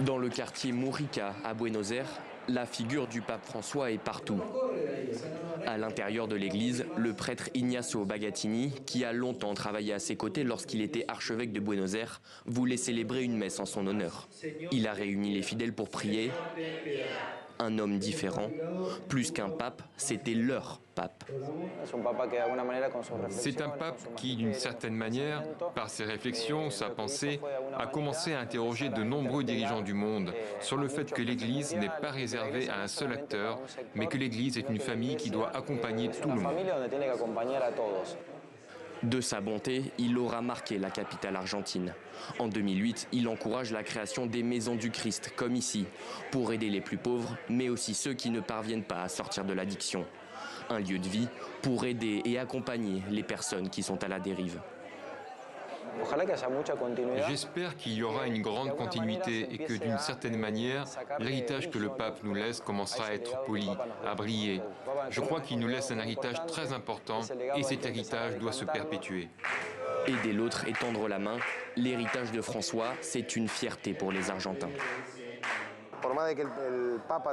Dans le quartier Mujica à Buenos Aires, la figure du pape François est partout. À l'intérieur de l'église, le prêtre Ignacio Bagatini, qui a longtemps travaillé à ses côtés lorsqu'il était archevêque de Buenos Aires, voulait célébrer une messe en son honneur. Il a réuni les fidèles pour prier. Un homme différent, plus qu'un pape, c'était leur pape. C'est un pape qui, d'une certaine manière, par ses réflexions, sa pensée, a commencé à interroger de nombreux dirigeants du monde sur le fait que l'Église n'est pas réservée à un seul acteur, mais que l'Église est une famille qui doit accompagner tout le monde. De sa bonté, il aura marqué la capitale argentine. En 2008, il encourage la création des Maisons du Christ, comme ici, pour aider les plus pauvres, mais aussi ceux qui ne parviennent pas à sortir de l'addiction. Un lieu de vie pour aider et accompagner les personnes qui sont à la dérive. J'espère qu'il y aura une grande continuité et que d'une certaine manière, l'héritage que le pape nous laisse commencera à être poli, à briller. Je crois qu'il nous laisse un héritage très important et cet héritage doit se perpétuer. Aider l'autre et tendre la main, l'héritage de François, c'est une fierté pour les Argentins.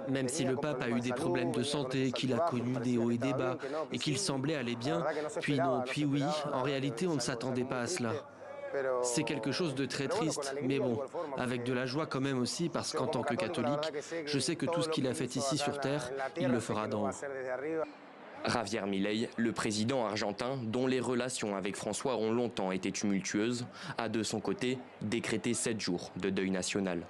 Même si le pape a eu des problèmes de santé, qu'il a connu des hauts et des bas, et qu'il semblait aller bien, puis non, puis oui, en réalité on ne s'attendait pas à cela. C'est quelque chose de très triste, mais bon, avec de la joie quand même aussi, parce qu'en tant que catholique, je sais que tout ce qu'il a fait ici sur Terre, il le fera d'en haut. Javier Milei, le président argentin, dont les relations avec François ont longtemps été tumultueuses, a de son côté décrété 7 jours de deuil national.